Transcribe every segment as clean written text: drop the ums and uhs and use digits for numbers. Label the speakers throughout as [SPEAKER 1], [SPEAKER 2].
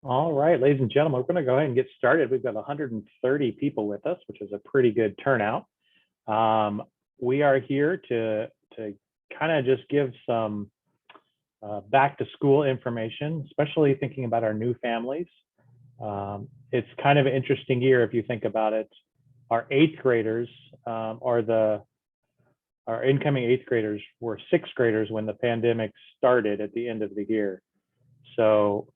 [SPEAKER 1] All right, ladies and gentlemen, we're going to go ahead and get started. We've got 130 people with us, which is a pretty good turnout. We are here to kind of just give some back to school information, especially thinking about our new families. It's kind of an interesting year if you think about it. Our eighth graders our incoming eighth graders were sixth graders when the pandemic started at the end of the year. So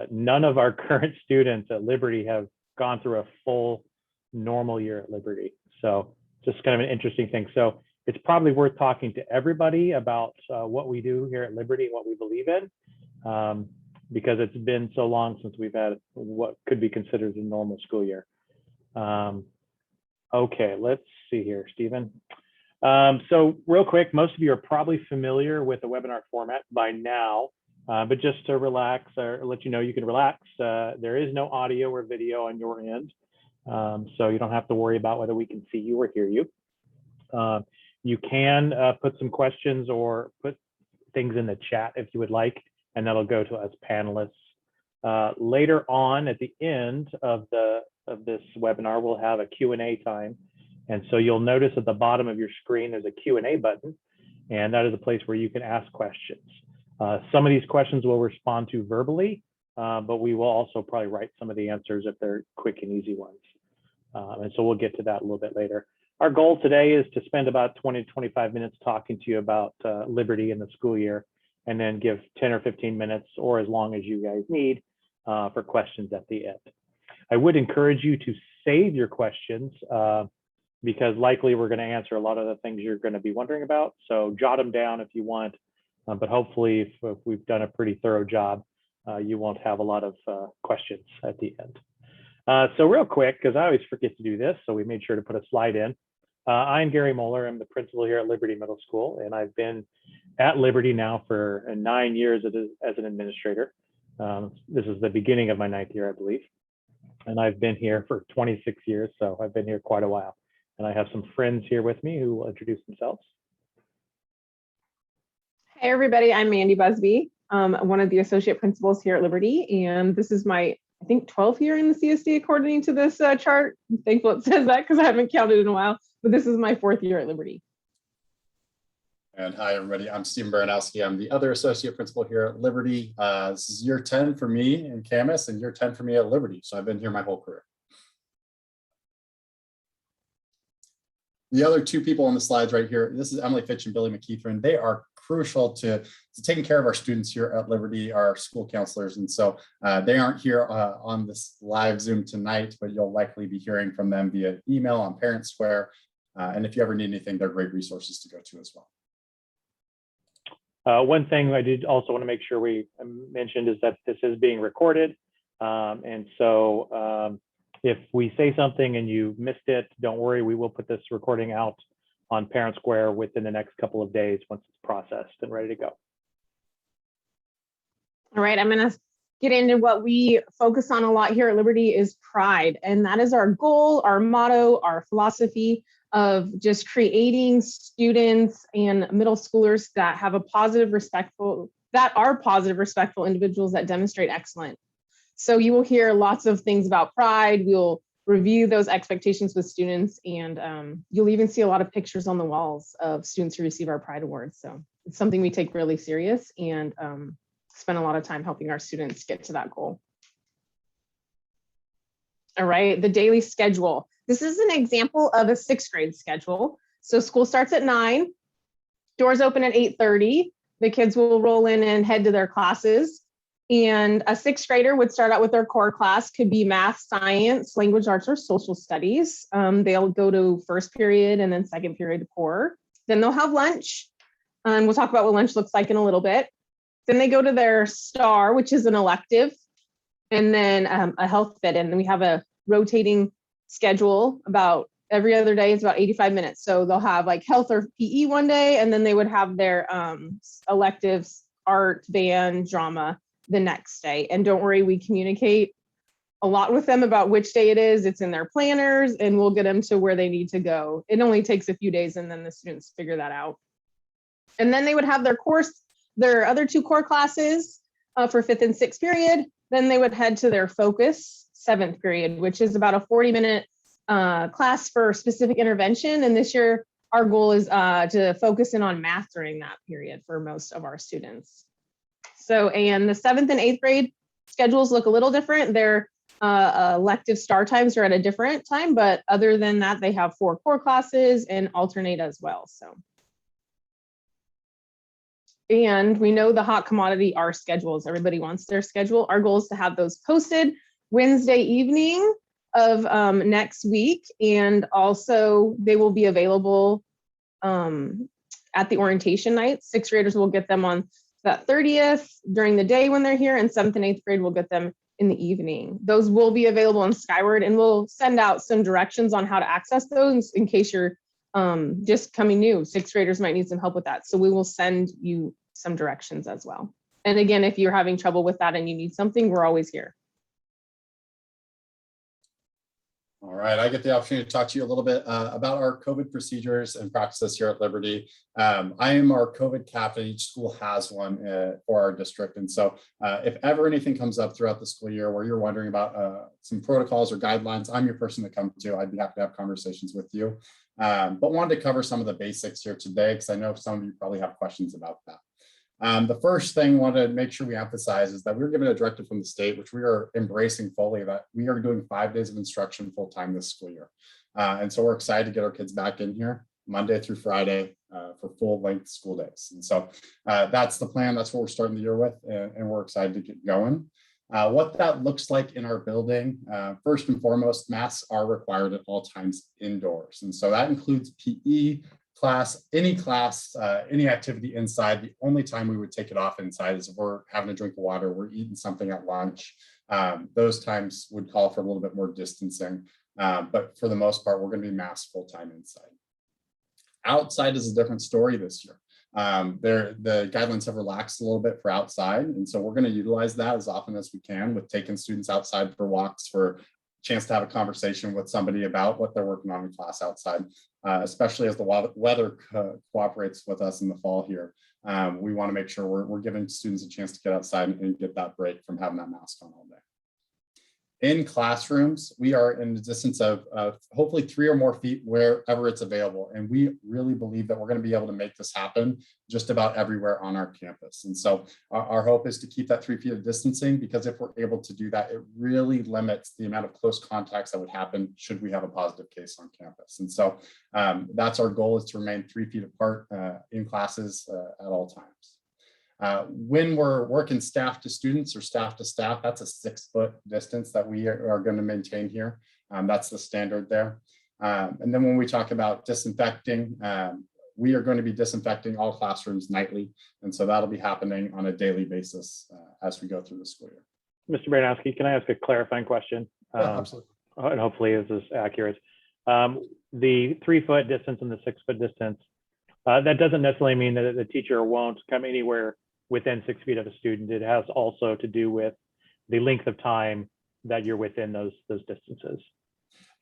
[SPEAKER 1] none of our current students at Liberty have gone through a full normal year at Liberty. So just kind of an interesting thing. So it's probably worth talking to everybody about what we do here at Liberty and what we believe in, because it's been so long since we've had what could be considered a normal school year. Okay, let's see here, Stephen. So real quick, most of you are probably familiar with the webinar format by now. But just to relax or let you know you can relax, there is no audio or video on your end. So you don't have to worry about whether we can see you or hear you. You can put some questions or put things in the chat if you would like, and that'll go to us panelists. Later on at the end of this webinar, we'll have a Q&A time. And so you'll notice at the bottom of your screen, there's a Q&A button, and that is a place where you can ask questions. Some of these questions we'll respond to verbally, but we will also probably write some of the answers if they're quick and easy ones. And so we'll get to that a little bit later. Our goal today is to spend about 20 to 25 minutes talking to you about Liberty in the school year, and then give 10 or 15 minutes or as long as you guys need for questions at the end. I would encourage you to save your questions because likely we're going to answer a lot of the things you're going to be wondering about. So jot them down if you want. But hopefully, if we've done a pretty thorough job, you won't have a lot of questions at the end. So real quick, because I always forget to do this, so we made sure to put a slide in. I'm Gary Moeller. I'm the principal here at Liberty Middle School, and I've been at Liberty now for 9 years as an administrator. This is the beginning of my 9th year, I believe. And I've been here for 26 years, so I've been here quite a while. And I have some friends here with me who will introduce themselves.
[SPEAKER 2] Hey everybody, I'm Mandy Busby, one of the associate principals here at Liberty, and this is my, I think, 12th year in the CSD according to this chart. I'm thankful it says that because I haven't counted in a while, but this is my 4th year at Liberty.
[SPEAKER 3] And hi everybody, I'm Stephen Baranowski. I'm the other associate principal here at Liberty. This is year 10 for me in Camas and year 10 for me at Liberty, so I've been here my whole career. The other two people on the slides right here, this is Emily Fitch and Billy McKeithrin. They are crucial to taking care of our students here at Liberty, our school counselors. And so they aren't here on this live Zoom tonight, but you'll likely be hearing from them via email on Parent Square. And if you ever need anything, they're great resources to go to as well.
[SPEAKER 1] One thing I did also want to make sure we mentioned is that this is being recorded. And so if we say something and you missed it, don't worry, we will put this recording out on Parent Square within the next couple of days once it's processed and ready to go.
[SPEAKER 2] All right, I'm going to get into what we focus on a lot here at Liberty is pride. And that is our goal, our motto, our philosophy of just creating students and middle schoolers that have a positive, respectful individuals that demonstrate excellence. So you will hear lots of things about pride. We'll review those expectations with students, and you'll even see a lot of pictures on the walls of students who receive our Pride Awards. So it's something we take really serious and spend a lot of time helping our students get to that goal. All right, the daily schedule. This is an example of a 6th grade schedule. So school starts at 9, doors open at 8:30. The kids will roll in and head to their classes. And a 6th grader would start out with their core class, could be math, science, language arts, or social studies. They'll go to first period and then second period core. Then they'll have lunch. We'll talk about what lunch looks like in a little bit. Then they go to their STAR, which is an elective, and then a health fit. And we have a rotating schedule about every other day. It's about 85 minutes. So they'll have like health or PE one day, and then they would have their electives, art, band, drama the next day. And don't worry, we communicate a lot with them about which day it is. It's in their planners, and we'll get them to where they need to go. It only takes a few days, and then the students figure that out. And then they would have their other 2 core classes for 5th and 6th period. Then they would head to their focus 7th grade, which is about a 40-minute class for specific intervention. And this year, our goal is to focus in on math during that period for most of our students. So, and the 7th and 8th grade schedules look a little different. Their elective start times are at a different time, but other than that, they have 4 core classes and alternate as well. So, and we know the hot commodity are schedules. Everybody wants their schedule. Our goal is to have those posted Wednesday evening of next week, and also they will be available at the orientation night. 6th graders will get them on that 30th during the day when they're here, and 7th and 8th grade will get them in the evening. Those will be available on Skyward, and we'll send out some directions on how to access those in case you're just coming new. 6th graders might need some help with that. So we will send you some directions as well. And again, if you're having trouble with that and you need something, we're always here.
[SPEAKER 3] All right, I get the opportunity to talk to you a little bit about our COVID procedures and practices here at Liberty. I am our COVID captain. Each school has one for our district. And so if ever anything comes up throughout the school year where you're wondering about some protocols or guidelines, I'm your person to come to. I'd be happy to have conversations with you. But wanted to cover some of the basics here today, because I know some of you probably have questions about that. The first thing I want to make sure we emphasize is that we were given a directive from the state, which we are embracing fully, that we are doing 5 days of instruction full time this school year. And so we're excited to get our kids back in here Monday through Friday for full length school days. And so that's the plan. That's what we're starting the year with, and we're excited to get going. What that looks like in our building, first and foremost, masks are required at all times indoors. And so that includes PE, class, any activity inside. The only time we would take it off inside is if we're having a drink of water, we're eating something at lunch. Those times would call for a little bit more distancing. But for the most part, we're going to be masked full time inside. Outside is a different story this year. The guidelines have relaxed a little bit for outside. And so we're going to utilize that as often as we can with taking students outside for walks, for a chance to have a conversation with somebody about what they're working on in class outside, especially as the weather cooperates with us in the fall here. We want to make sure we're giving students a chance to get outside and get that break from having that mask on all day. In classrooms, we are in the distance of hopefully 3 or more feet wherever it's available. And we really believe that we're going to be able to make this happen just about everywhere on our campus. And so our hope is to keep that 3 feet of distancing, because if we're able to do that, it really limits the amount of close contacts that would happen should we have a positive case on campus. And so that's our goal, is to remain 3 feet apart in classes at all times. When we're working staff to students or staff to staff, that's a 6-foot distance that we are going to maintain here. That's the standard there. And then when we talk about disinfecting, we are going to be disinfecting all classrooms nightly. And so that'll be happening on a daily basis as we go through the school year.
[SPEAKER 1] Mr. Baranowski, can I ask a clarifying question?
[SPEAKER 3] Yeah, absolutely.
[SPEAKER 1] And hopefully this is accurate. The 3-foot distance and the 6-foot distance, that doesn't necessarily mean that the teacher won't come anywhere within 6 feet of a student. It has also to do with the length of time that you're within those distances.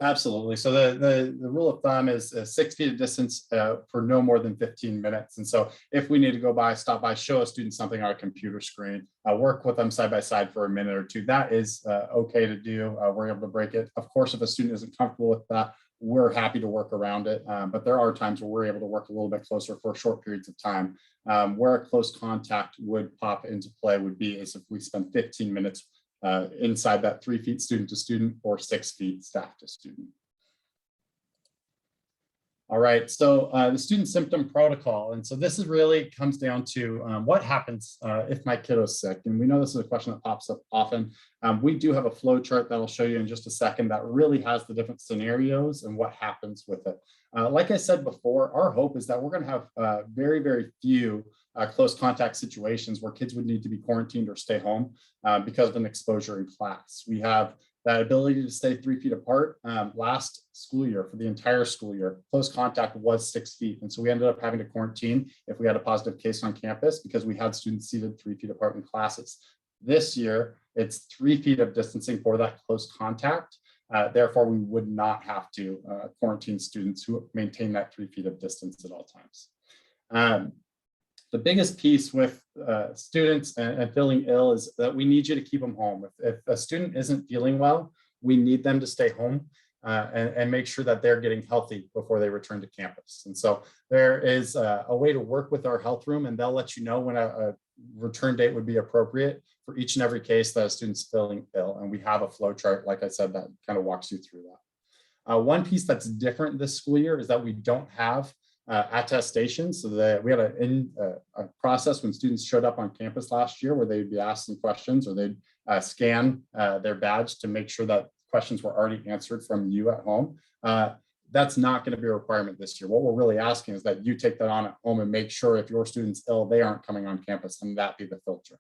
[SPEAKER 3] Absolutely. So the rule of thumb is 6 feet of distance for no more than 15 minutes. And so if we need to go by, stop by, show a student something on a computer screen, work with them side by side for a minute or two, that is okay to do. We're able to break it. Of course, if a student isn't comfortable with that, we're happy to work around it. But there are times where we're able to work a little bit closer for short periods of time. Where a close contact would pop into play would be as if we spend 15 minutes inside that 3 feet student to student, or 6 feet staff to student. All right, so the student symptom protocol. And so this is really comes down to what happens if my kiddo's sick. And we know this is a question that pops up often. We do have a flow chart that I'll show you in just a second that really has the different scenarios and what happens with it. Like I said before, our hope is that we're going to have very, very few close contact situations where kids would need to be quarantined or stay home because of an exposure in class. We have that ability to stay 3 feet apart. Last school year, for the entire school year, close contact was 6 feet. And so we ended up having to quarantine if we had a positive case on campus, because we had students seated 3 feet apart in classes. This year, it's 3 feet of distancing for that close contact. Therefore, we would not have to quarantine students who maintain that 3 feet of distance at all times. The biggest piece with students and feeling ill is that we need you to keep them home. If a student isn't feeling well, we need them to stay home and make sure that they're getting healthy before they return to campus. And so there is a way to work with our health room, and they'll let you know when a return date would be appropriate for each and every case that a student's feeling ill. And we have a flow chart, like I said, that kind of walks you through that. One piece that's different this school year is that we don't have attestation. So that we had a process when students showed up on campus last year where they'd be asked some questions, or they'd scan their badge to make sure that questions were already answered from you at home. That's not going to be a requirement this year. What we're really asking is that you take that on at home and make sure if your student's ill, they aren't coming on campus, and that be the filter.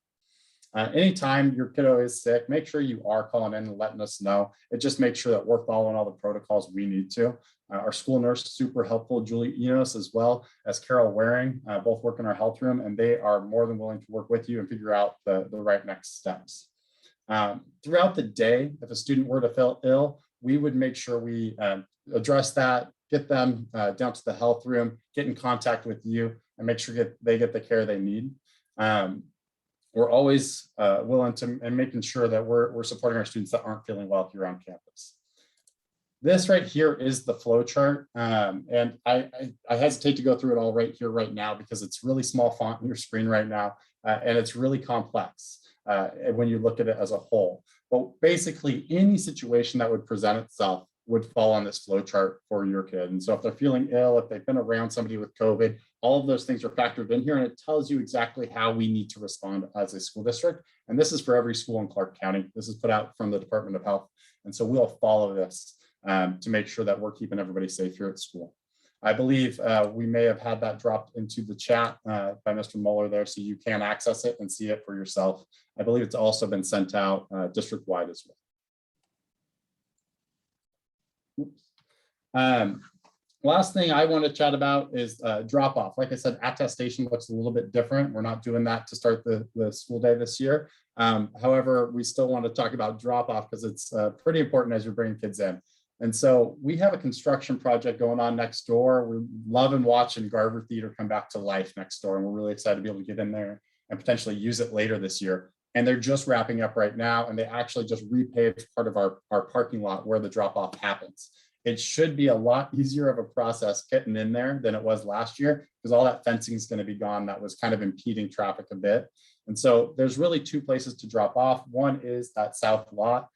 [SPEAKER 3] Anytime your kiddo is sick, make sure you are calling in and letting us know. It just makes sure that we're following all the protocols we need to. Our school nurse is super helpful, Julie Enos, as well as Carol Waring, both work in our health room, and they are more than willing to work with you and figure out the right next steps. Throughout the day, if a student were to feel ill, we would make sure we address that, get them down to the health room, get in contact with you, and make sure they get the care they need. We're always willing to and making sure that we're supporting our students that aren't feeling well here on campus. This right here is the flow chart. And I hesitate to go through it all right here, right now, because it's really small font on your screen right now. And it's really complex when you look at it as a whole. But basically any situation that would present itself would fall on this flow chart for your kid. And so if they're feeling ill, if they've been around somebody with COVID, all of those things are factored in here, and it tells you exactly how we need to respond as a school district. And this is for every school in Clark County. This is put out from the Department of Health. And so we'll follow this to make sure that we're keeping everybody safe here at school. I believe we may have had that dropped into the chat by Mr. Mueller there, so you can access it and see it for yourself. I believe it's also been sent out district-wide as well. Last thing I want to chat about is drop off. Like I said, attestation looks a little bit different. We're not doing that to start the school day this year. However, we still want to talk about drop off because it's pretty important as you're bringing kids in. And so we have a construction project going on next door. We're loving watching Garver Theater come back to life next door, and we're really excited to be able to get in there and potentially use it later this year. And they're just wrapping up right now, and they actually just repaved part of our parking lot where the drop off happens. It should be a lot easier of a process getting in there than it was last year, because all that fencing is going to be gone. That was kind of impeding traffic a bit. And so there's really two places to drop off. One is that south lot.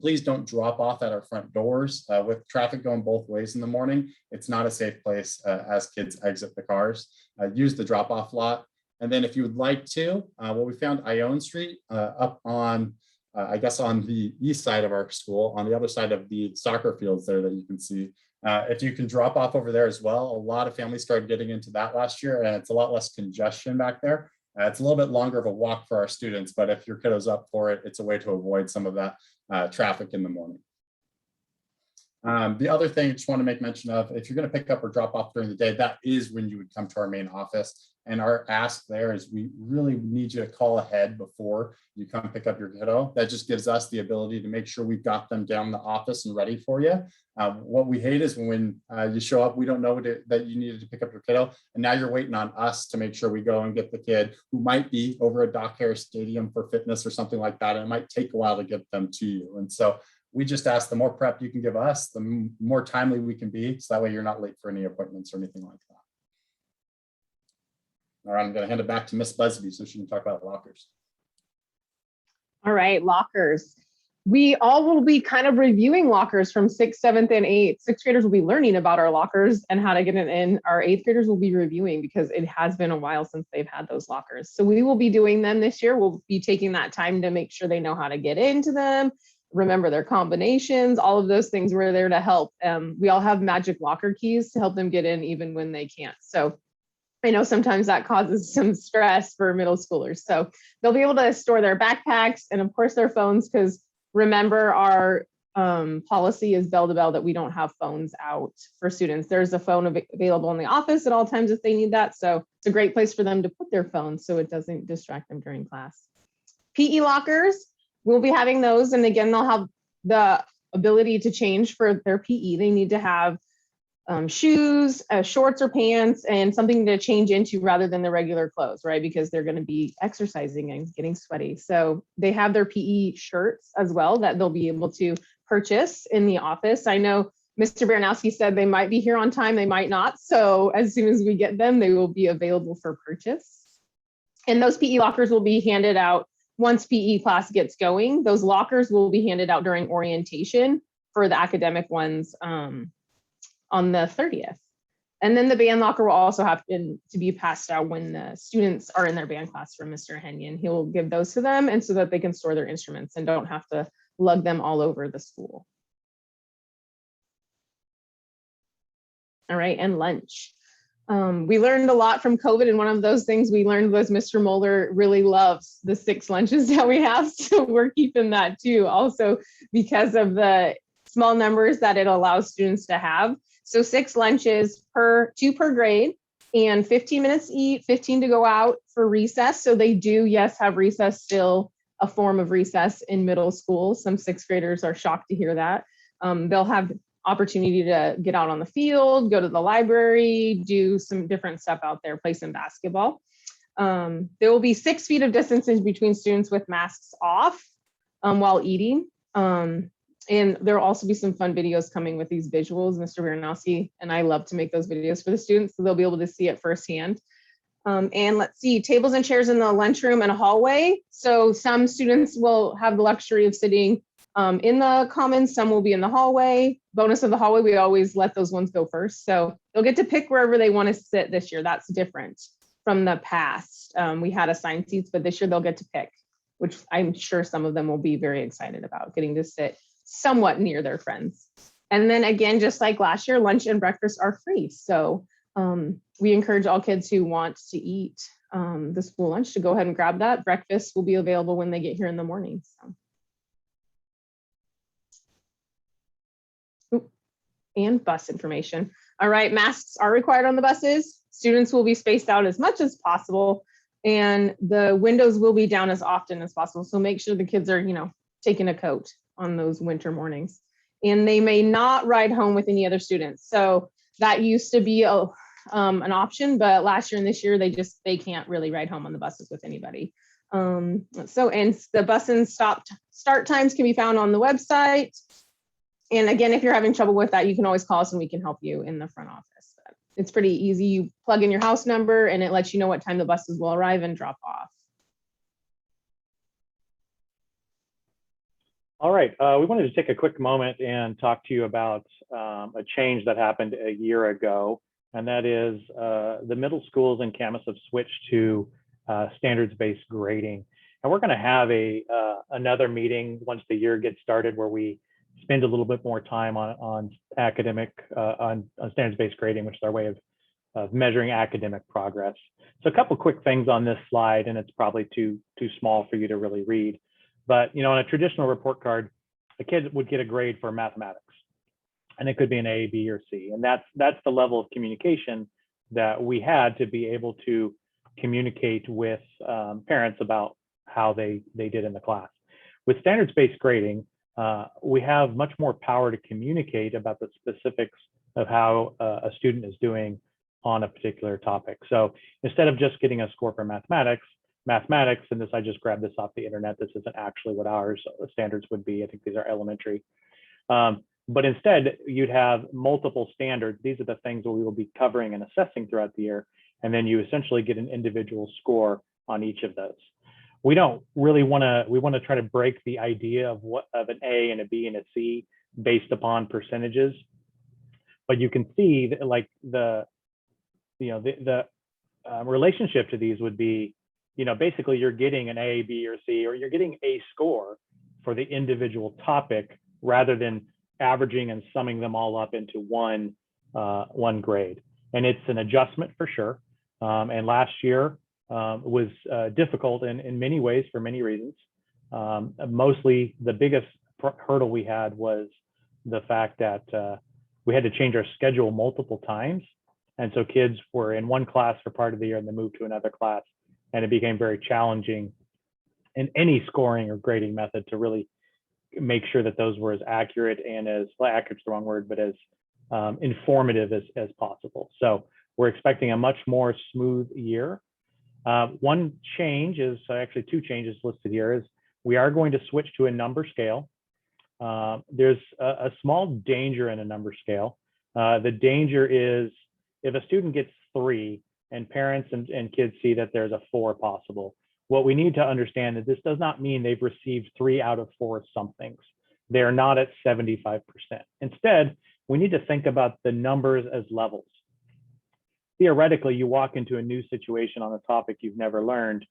[SPEAKER 3] Please don't drop off at our front doors. With traffic going both ways in the morning, it's not a safe place as kids exit the cars. Use the drop off lot. And then if you would like to, we found Ione Street up on I guess on the east side of our school, on the other side of the soccer fields there that you can see. If you can drop off over there as well, a lot of families started getting into that last year, and it's a lot less congestion back there. It's a little bit longer of a walk for our students, but if your kiddo's up for it, it's a way to avoid some of that traffic in the morning. The other thing I just want to make mention of, if you're going to pick up or drop off during the day, that is when you would come to our main office. And our ask there is we really need you to call ahead before you come pick up your kiddo. That just gives us the ability to make sure we've got them down in the office and ready for you. What we hate is when you show up, we don't know that you needed to pick up your kiddo, and now you're waiting on us to make sure we go and get the kid who might be over at Doc Harris Stadium for fitness or something like that, and it might take a while to get them to you. And so we just ask the more prep you can give us, the more timely we can be, so that way you're not late for any appointments or anything like that. All right, I'm going to hand it back to Miss Busby so she can talk about lockers.
[SPEAKER 2] All right, lockers. We all will be kind of reviewing lockers from 6th, 7th, and 8th. 6th graders will be learning about our lockers and how to get it in. Our 8th graders will be reviewing because it has been a while since they've had those lockers. So we will be doing them this year. We'll be taking that time to make sure they know how to get into them, remember their combinations, all of those things. We're there to help. We all have magic locker keys to help them get in even when they can't. So I know sometimes that causes some stress for middle schoolers. So they'll be able to store their backpacks and of course their phones, because remember our policy is bell to bell that we don't have phones out for students. There's a phone available in the office at all times if they need that. So it's a great place for them to put their phones so it doesn't distract them during class. PE lockers, we'll be having those. And again, they'll have the ability to change for their PE. They need to have shoes, shorts or pants, and something to change into rather than the regular clothes, right? Because they're going to be exercising and getting sweaty. So they have their PE shirts as well that they'll be able to purchase in the office. I know Mr. Baranowski said they might be here on time, they might not. So as soon as we get them, they will be available for purchase. And those PE lockers will be handed out once PE class gets going. Those lockers will be handed out during orientation for the academic ones on the 30th. And then the band locker will also have to be passed out when the students are in their band class from Mr. Henyon. He will give those to them and so that they can store their instruments and don't have to lug them all over the school. All right, and lunch. We learned a lot from COVID, and one of those things we learned was Mr. Moeller really loves the 6 lunches that we have, so we're keeping that too, also because of the small numbers that it allows students to have. So 6 lunches 2 per grade, and 15 minutes to eat, 15 to go out for recess. So they do, yes, have recess, still a form of recess in middle school. Some 6th graders are shocked to hear that. They'll have opportunity to get out on the field, go to the library, do some different stuff out there, play some basketball. There will be 6 feet of distances between students with masks off while eating. And there will also be some fun videos coming with these visuals. Mr. Baranowski and I love to make those videos for the students, so they'll be able to see it firsthand. And let's see, tables and chairs in the lunchroom and a hallway. So some students will have the luxury of sitting in the commons, some will be in the hallway. Bonus of the hallway, we always let those ones go first. So they'll get to pick wherever they want to sit this year. That's different from the past. We had assigned seats, but this year they'll get to pick, which I'm sure some of them will be very excited about, getting to sit somewhat near their friends. And then again, just like last year, lunch and breakfast are free. So we encourage all kids who want to eat the school lunch to go ahead and grab that. Breakfast will be available when they get here in the morning. So. And bus information. All right, masks are required on the buses. Students will be spaced out as much as possible, and the windows will be down as often as possible. So make sure the kids are, taking a coat on those winter mornings. And they may not ride home with any other students. So that used to be an option, but last year and this year, they can't really ride home on the buses with anybody. And the bus and start times can be found on the website. And again, if you're having trouble with that, you can always call us and we can help you in the front office. But it's pretty easy. You plug in your house number and it lets you know what time the buses will arrive and drop off.
[SPEAKER 1] All right, we wanted to take a quick moment and talk to you about a change that happened a year ago, and that is the middle schools in Camas have switched to standards-based grading. And we're gonna have another meeting once the year gets started where we spend a little bit more time on academic, on standards-based grading, which is our way of measuring academic progress. So a couple quick things on this slide, and it's probably too small for you to really read. But on a traditional report card, a kid would get a grade for mathematics, and it could be an A, B, or C. And that's the level of communication that we had to be able to communicate with parents about how they did in the class. With standards-based grading, we have much more power to communicate about the specifics of how a student is doing on a particular topic. So instead of just getting a score for mathematics, and this, I just grabbed this off the internet. This isn't actually what our standards would be. I think these are elementary. But instead, you'd have multiple standards. These are the things that we will be covering and assessing throughout the year. And then you essentially get an individual score on each of those. We don't really want to try to break the idea of an A and a B and a C based upon percentages. But you can see that, like the relationship to these would be, basically you're getting an A, B, or C, or you're getting a score for the individual topic rather than averaging and summing them all up into one grade. And it's an adjustment for sure. And last year was difficult in many ways for many reasons. Mostly the biggest hurdle we had was the fact that we had to change our schedule multiple times. And so kids were in one class for part of the year and then moved to another class. And it became very challenging in any scoring or grading method to really make sure that those were as accurate and accurate's the wrong word, but as informative as possible. So we're expecting a much more smooth year. One change is actually two changes listed here is we are going to switch to a number scale. There's a small danger in a number scale. The danger is if a student gets 3 and parents and kids see that there's a 4 possible, what we need to understand is this does not mean they've received 3 out of 4 somethings. They're not at 75%. Instead, we need to think about the numbers as levels. Theoretically, you walk into a new situation on a topic you've never learned,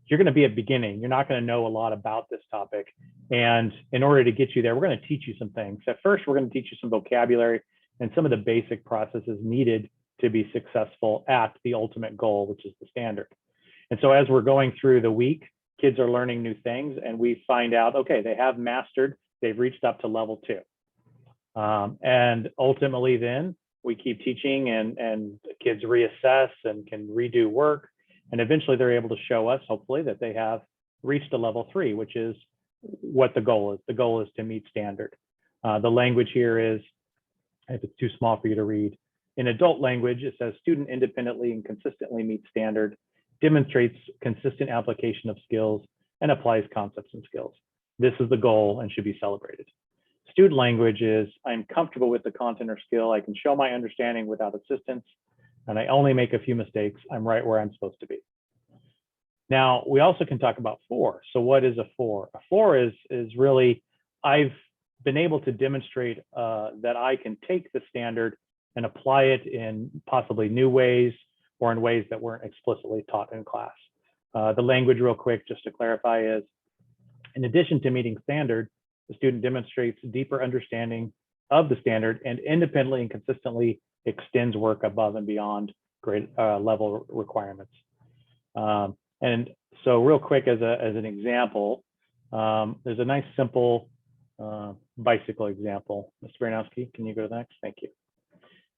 [SPEAKER 1] you're going to be at beginning. You're not going to know a lot about this topic. And in order to get you there, we're going to teach you some things. At first, we're going to teach you some vocabulary and some of the basic processes needed to be successful at the ultimate goal, which is the standard. And so as we're going through the week, kids are learning new things and we find out, okay, they have mastered, they've reached up to level 2. And ultimately then we keep teaching and kids reassess and can redo work. And eventually they're able to show us, hopefully, that they have reached a level 3, which is what the goal is. The goal is to meet standard. The language here is, if it's too small for you to read, in adult language, it says student independently and consistently meets standard, demonstrates consistent application of skills, and applies concepts and skills. This is the goal and should be celebrated. Student language is, I'm comfortable with the content or skill. I can show my understanding without assistance, and I only make a few mistakes. I'm right where I'm supposed to be. Now, we also can talk about 4. So what is a 4? A 4 is really, I've been able to demonstrate that I can take the standard and apply it in possibly new ways or in ways that weren't explicitly taught in class. The language real quick, just to clarify, is in addition to meeting standard, the student demonstrates deeper understanding of the standard and independently and consistently extends work above and beyond grade level requirements. And so real quick as an example, there's a nice simple bicycle example. Mr. Baranowski, can you go to the next? Thank you.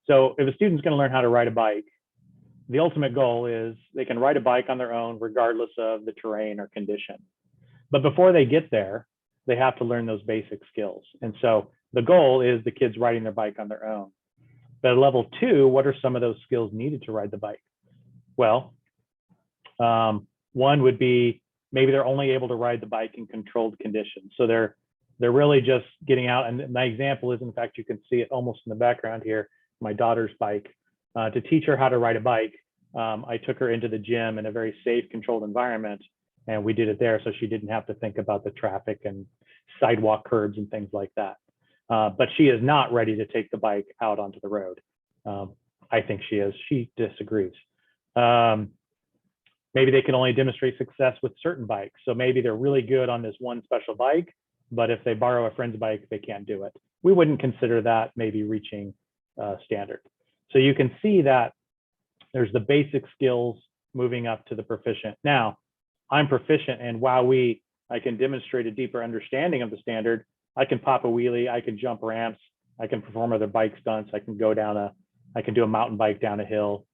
[SPEAKER 1] So if a student's going to learn how to ride a bike, the ultimate goal is they can ride a bike on their own regardless of the terrain or condition. But before they get there, they have to learn those basic skills. And so the goal is the kids riding their bike on their own. But at level 2, what are some of those skills needed to ride the bike? Well, one would be maybe they're only able to ride the bike in controlled conditions. So they're really just getting out. And my example is, in fact, you can see it almost in the background here, my daughter's bike. To teach her how to ride a bike, I took her into the gym in a very safe, controlled environment, and we did it there so she didn't have to think about the traffic and sidewalk curbs and things like that. But she is not ready to take the bike out onto the road. I think she is. She disagrees. Maybe they can only demonstrate success with certain bikes. So maybe they're really good on this one special bike, but if they borrow a friend's bike, they can't do it. We wouldn't consider that maybe reaching standard. So you can see that there's the basic skills moving up to the proficient. Now, I'm proficient, and while I can demonstrate a deeper understanding of the standard, I can pop a wheelie, I can jump ramps, I can perform other bike stunts, I can do a mountain bike down a hill.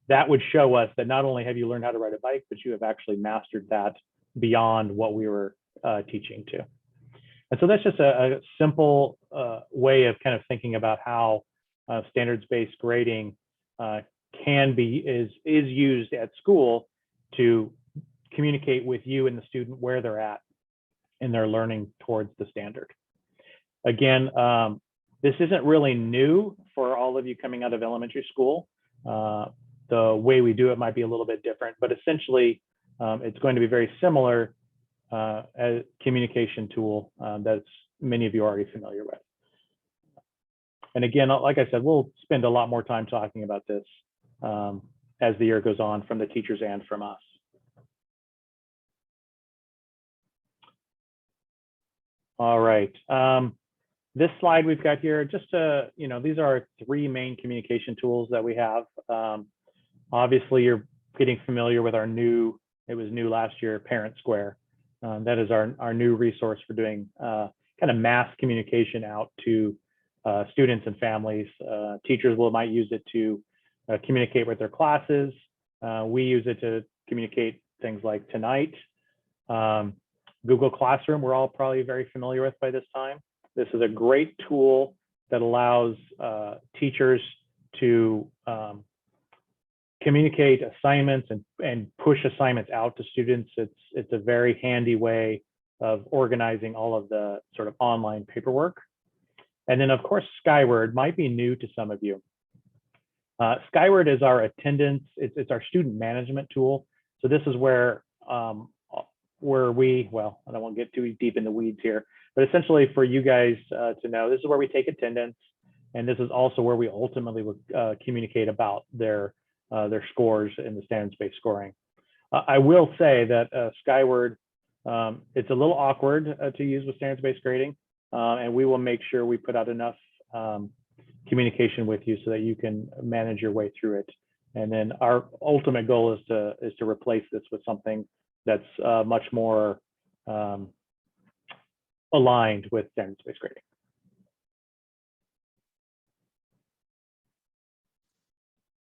[SPEAKER 1] That would show us that not only have you learned how to ride a bike, but you have actually mastered that beyond what we were teaching to. And so that's just a simple way of kind of thinking about how standards-based grading is used at school to communicate with you and the student where they're at in their learning towards the standard. Again, this isn't really new for all of you coming out of elementary school. The way we do it might be a little bit different, but essentially it's going to be very similar as a communication tool that many of you are already familiar with. And again, like I said, we'll spend a lot more time talking about this as the year goes on from the teachers and from us. All right. This slide we've got here, just to, these are our 3 main communication tools that we have. Obviously, you're getting familiar with our it was new last year, Parent Square. That is our new resource for doing kind of mass communication out to students and families. Teachers might use it to communicate with their classes. We use it to communicate things like tonight. Google Classroom, we're all probably very familiar with by this time. This is a great tool that allows teachers to communicate assignments and push assignments out to students. It's a very handy way of organizing all of the sort of online paperwork. And then of course, Skyward might be new to some of you. Skyward is our attendance, it's our student management tool. So this is where we, well, I don't want to get too deep in the weeds here, but essentially for you guys to know, this is where we take attendance. And this is also where we ultimately would communicate about their scores in the standards-based scoring. I will say that Skyward, it's a little awkward to use with standards-based grading, and we will make sure we put out enough communication with you so that you can manage your way through it. And then our ultimate goal is to replace this with something that's much more aligned with standards-based grading.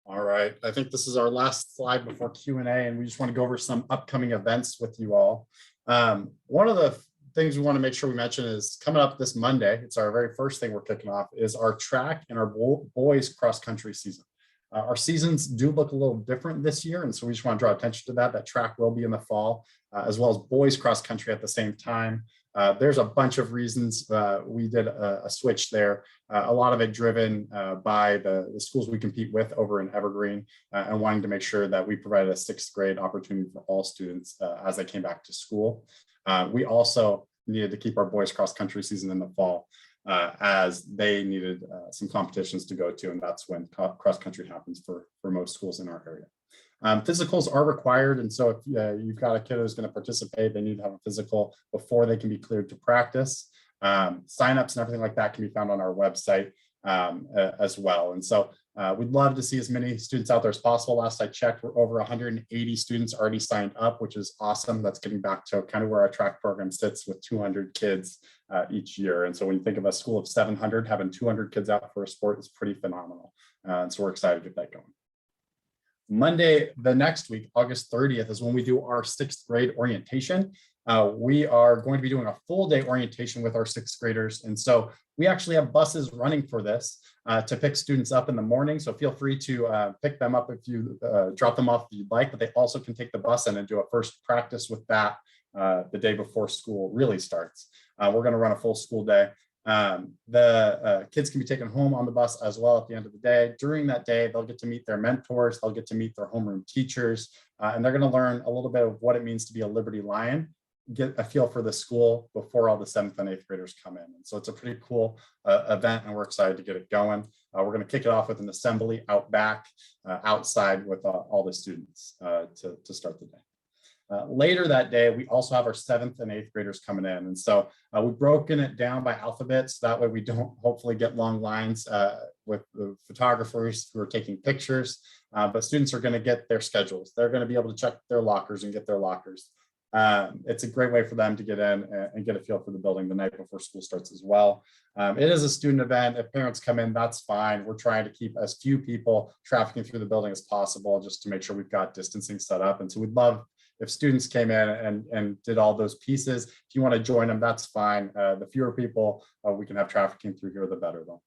[SPEAKER 3] All right, I think this is our last slide before Q&A, and we just want to go over some upcoming events with you all. One of the things we want to make sure we mention is coming up this Monday, it's our very first thing we're kicking off, is our track and our boys cross country season. Our seasons do look a little different this year, and so we just want to draw attention to that. That track will be in the fall, as well as boys cross country at the same time. There's a bunch of reasons we did a switch there, a lot of it driven by the schools we compete with over in Evergreen, and wanting to make sure that we provided a 6th grade opportunity for all students as they came back to school. We also needed to keep our boys cross country season in the fall, as they needed some competitions to go to, and that's when cross country happens for most schools in our area. Physicals are required, and so if you've got a kid who's going to participate, they need to have a physical before they can be cleared to practice. Signups and everything like that can be found on our website as well. And so we'd love to see as many students out there as possible. Last I checked, we're over 180 students already signed up, which is awesome. That's getting back to kind of where our track program sits with 200 kids each year. And so when you think of a school of 700, having 200 kids out for a sport is pretty phenomenal. And so we're excited to get that going. Monday, the next week, August 30th, is when we do our 6th grade orientation. We are going to be doing a full day orientation with our 6th graders. And so we actually have buses running for this to pick students up in the morning. So feel free to pick them up if you drop them off if you'd like, but they also can take the bus in and do a first practice with that the day before school really starts. We're going to run a full school day. The kids can be taken home on the bus as well at the end of the day. During that day, they'll get to meet their mentors, they'll get to meet their homeroom teachers, and they're going to learn a little bit of what it means to be a Liberty Lion, get a feel for the school before all the 7th and 8th graders come in. And so it's a pretty cool event, and we're excited to get it going. We're going to kick it off with an assembly out back, outside with all the students to start the day. Later that day, we also have our 7th and 8th graders coming in. And so we've broken it down by alphabets. That way we don't hopefully get long lines with the photographers who are taking pictures, but students are going to get their schedules. They're going to be able to check their lockers and get their lockers. It's a great way for them to get in and get a feel for the building the night before school starts as well. It is a student event. If parents come in, that's fine. We're trying to keep as few people trafficking through the building as possible just to make sure we've got distancing set up. And so we'd love if students came in and did all those pieces. If you want to join them, that's fine. The fewer people we can have trafficking through here, the better though.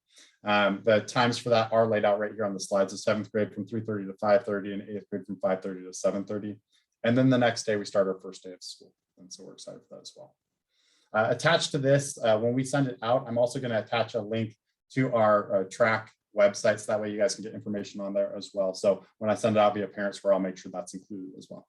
[SPEAKER 3] The times for that are laid out right here on the slides. The 7th grade from 3:30 to 5:30 and 8th grade from 5:30 to 7:30. And then the next day we start our first day of school. And so we're excited for that as well. Attached to this, when we send it out, I'm also going to attach a link to our track website. So that way you guys can get information on there as well. So when I send it out via Parents For, I'll make sure that's included as well.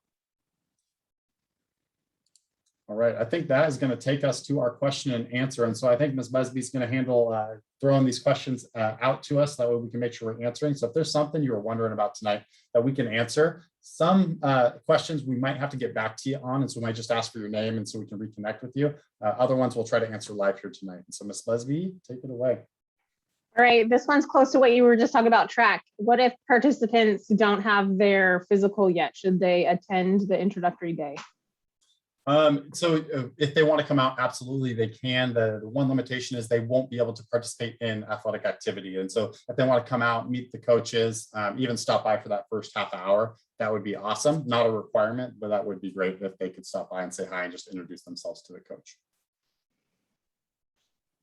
[SPEAKER 3] All right, I think that is going to take us to our question and answer. And so I think Ms. Busby is going to handle throwing these questions out to us. That way we can make sure we're answering. So if there's something you were wondering about tonight that we can answer, some questions we might have to get back to you on. And so we might just ask for your name and so we can reconnect with you. Other ones we'll try to answer live here tonight. And so Ms. Busby, take it away.
[SPEAKER 2] All right, this one's close to what you were just talking about, track. What if participants don't have their physical yet? Should they attend the introductory day?
[SPEAKER 3] So if they want to come out, absolutely they can. The one limitation is they won't be able to participate in athletic activity. And so if they want to come out, meet the coaches, even stop by for that first half hour, that would be awesome. Not a requirement, but that would be great if they could stop by and say hi and just introduce themselves to the coach.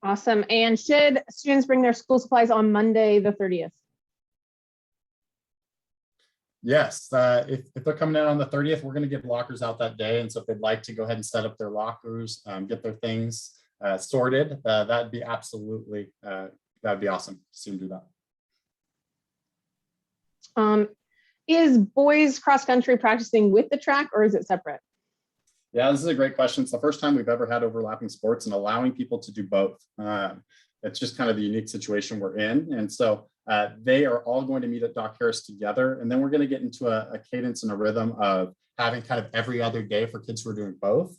[SPEAKER 2] Awesome. And should students bring their school supplies on Monday, the 30th?
[SPEAKER 3] Yes, if they're coming in on the 30th, we're going to give lockers out that day. And so if they'd like to go ahead and set up their lockers, get their things sorted, that'd be absolutely, that'd be awesome to see them do that.
[SPEAKER 2] Is boys cross country practicing with the track or is it separate?
[SPEAKER 3] Yeah, this is a great question. It's the first time we've ever had overlapping sports and allowing people to do both. It's just kind of the unique situation we're in. And so they are all going to meet at Doc Harris together. And then we're going to get into a cadence and a rhythm of having kind of every other day for kids who are doing both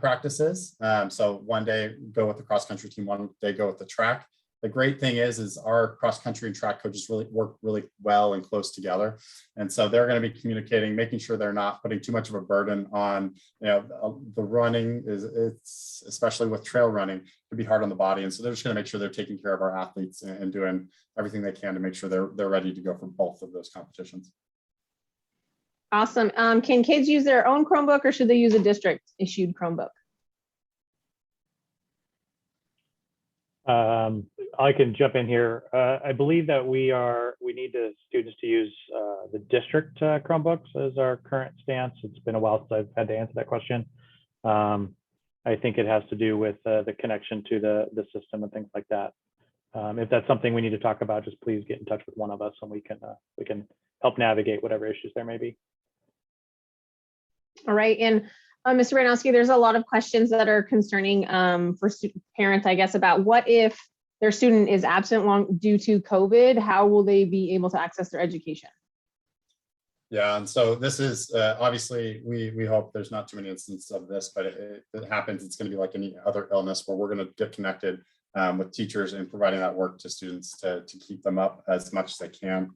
[SPEAKER 3] practices. So one day go with the cross country team, one day go with the track. The great thing is our cross country and track coaches really work really well and close together. And so they're going to be communicating, making sure they're not putting too much of a burden on, the running it's especially with trail running, can be hard on the body. And so they're just going to make sure they're taking care of our athletes and doing everything they can to make sure they're ready to go for both of those competitions.
[SPEAKER 2] Awesome. Can kids use their own Chromebook or should they use a district issued Chromebook?
[SPEAKER 1] I can jump in here. I believe that we need the students to use the district Chromebooks as our current stance. It's been a while since I've had to answer that question. I think it has to do with the connection to the system and things like that. If that's something we need to talk about, just please get in touch with one of us and we can help navigate whatever issues there may be.
[SPEAKER 2] All right. And Mr. Baranowski, there's a lot of questions that are concerning for parents, I guess, about what if their student is absent due to COVID, how will they be able to access their education?
[SPEAKER 3] Yeah, and so this is obviously we hope there's not too many instances of this, but if it happens, it's going to be like any other illness where we're going to get connected with teachers and providing that work to students to keep them up as much as they can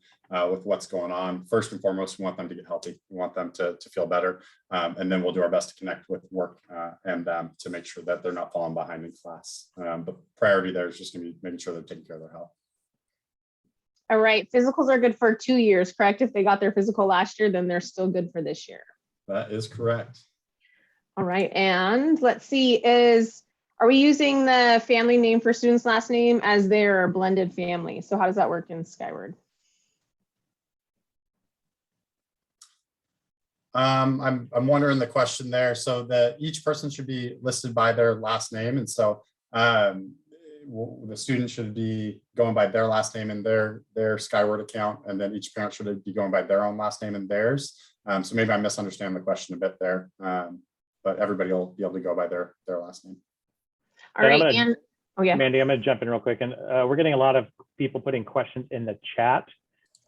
[SPEAKER 3] with what's going on. First and foremost, we want them to get healthy. We want them to feel better. And then we'll do our best to connect with work and to make sure that they're not falling behind in class. But priority there is just going to be making sure they're taking care of their health.
[SPEAKER 2] All right. Physicals are good for 2 years, correct? If they got their physical last year, then they're still good for this year.
[SPEAKER 3] That is correct.
[SPEAKER 2] All right. And let's see, are we using the family name for student's last name as their blended family? So how does that work in Skyward?
[SPEAKER 3] I'm wondering the question there. So that each person should be listed by their last name. And so the student should be going by their last name in their Skyward account. And then each parent should be going by their own last name in theirs. So maybe I misunderstand the question a bit there, but everybody will be able to go by their last name.
[SPEAKER 2] All right, and
[SPEAKER 1] yeah, Mandy, I'm going to jump in real quick, and we're getting a lot of people putting questions in the chat.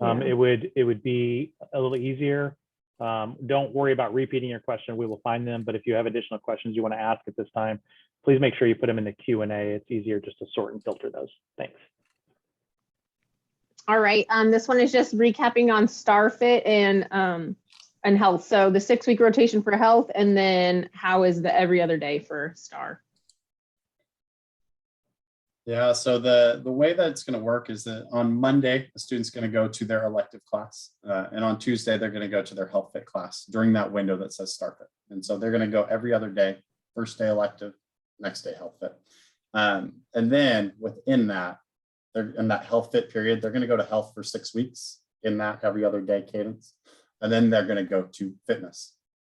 [SPEAKER 1] It would be a little easier. Don't worry about repeating your question. We will find them. But if you have additional questions you want to ask at this time, please make sure you put them in the Q&A. It's easier just to sort and filter those. Thanks.
[SPEAKER 2] All right. This one is just recapping on StarFit and health. So the 6-week rotation for health, and then how is the every other day for Star?
[SPEAKER 3] Yeah, so the way that it's going to work is that on Monday, the student's going to go to their elective class. And on Tuesday, they're going to go to their health fit class during that window that says StarFit. And so they're going to go every other day, first day elective, next day health fit. And then within that, they're in that health fit period, they're going to go to health for 6 weeks in that every other day cadence. And then they're going to go to fitness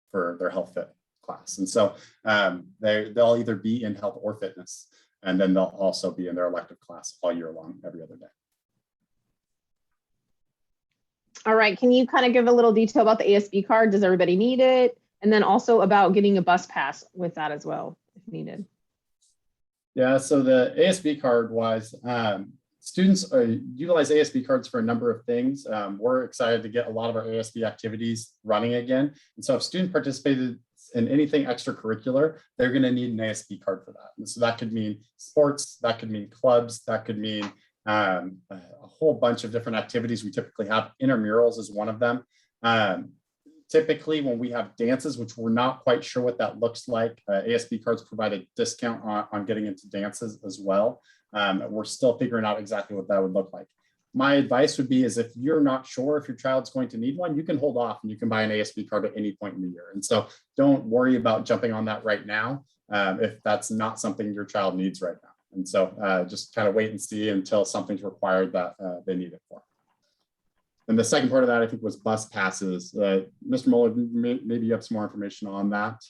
[SPEAKER 3] for their health fit class. And so they'll either be in health or fitness. And then they'll also be in their elective class all year long, every other day.
[SPEAKER 2] All right, can you kind of give a little detail about the ASB card? Does everybody need it? And then also about getting a bus pass with that as well, if needed.
[SPEAKER 3] Yeah, so the ASB card wise, students utilize ASB cards for a number of things. We're excited to get a lot of our ASB activities running again. And so if student participated in anything extracurricular, they're going to need an ASB card for that. And so that could mean sports, that could mean clubs, that could mean a whole bunch of different activities we typically have. Intramurals is one of them. Typically when we have dances, which we're not quite sure what that looks like, ASB cards provide a discount on getting into dances as well. We're still figuring out exactly what that would look like. My advice would be is if you're not sure if your child's going to need one, you can hold off and you can buy an ASB card at any point in the year. And so don't worry about jumping on that right now if that's not something your child needs right now. And so just kind of wait and see until something's required that they need it for. And the second part of that, I think, was bus passes. Mr. Muller, maybe you have some more information on that.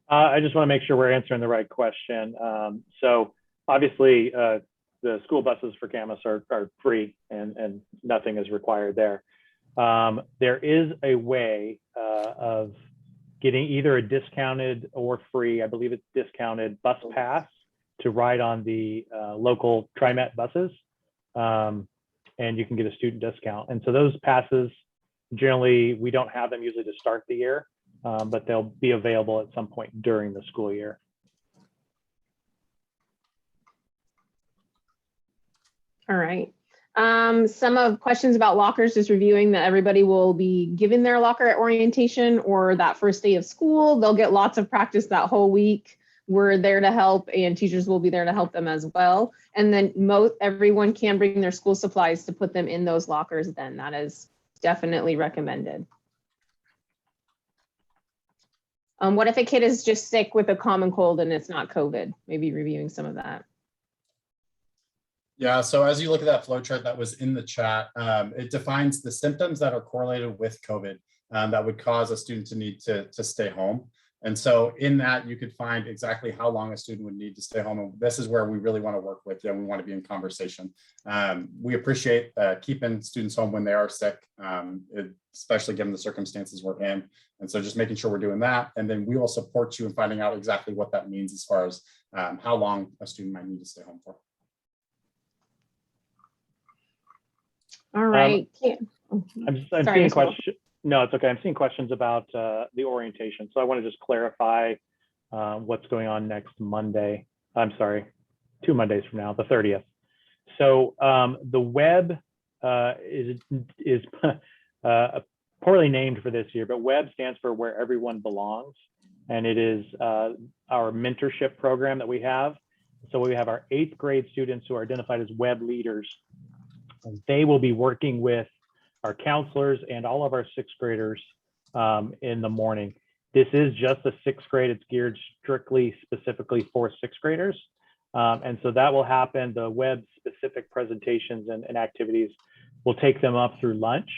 [SPEAKER 1] I just want to make sure we're answering the right question. So obviously, the school buses for Camas are free and nothing is required there. There is a way of getting either a discounted or free, I believe it's discounted bus pass to ride on the local TriMet buses. And you can get a student discount. And so those passes, generally, we don't have them usually to start the year, but they'll be available at some point during the school year.
[SPEAKER 2] All right. Some of questions about lockers, just reviewing that everybody will be given their locker at orientation or that first day of school. They'll get lots of practice that whole week. We're there to help, and teachers will be there to help them as well. And then everyone can bring their school supplies to put them in those lockers then. That is definitely recommended. What if a kid is just sick with a common cold and it's not COVID? Maybe reviewing some of that.
[SPEAKER 3] Yeah, so as you look at that flow chart that was in the chat, it defines the symptoms that are correlated with COVID that would cause a student to need to stay home. And so in that, you could find exactly how long a student would need to stay home. And this is where we really want to work with you. And we want to be in conversation. We appreciate keeping students home when they are sick, especially given the circumstances we're in. And so just making sure we're doing that. And then we will support you in finding out exactly what that means as far as how long a student might need to stay home for.
[SPEAKER 2] All right.
[SPEAKER 1] I'm seeing questions. No, it's okay. I'm seeing questions about the orientation. So I want to just clarify what's going on next Monday. I'm sorry, 2 Mondays from now, the 30th. So the web is poorly named for this year, but WEB stands for Where Everyone Belongs. And it is our mentorship program that we have. So we have our 8th grade students who are identified as web leaders. And they will be working with our counselors and all of our 6th graders in the morning. This is just a 6th grade. It's geared strictly, specifically for 6th graders. And so that will happen. The web specific presentations and activities will take them up through lunch.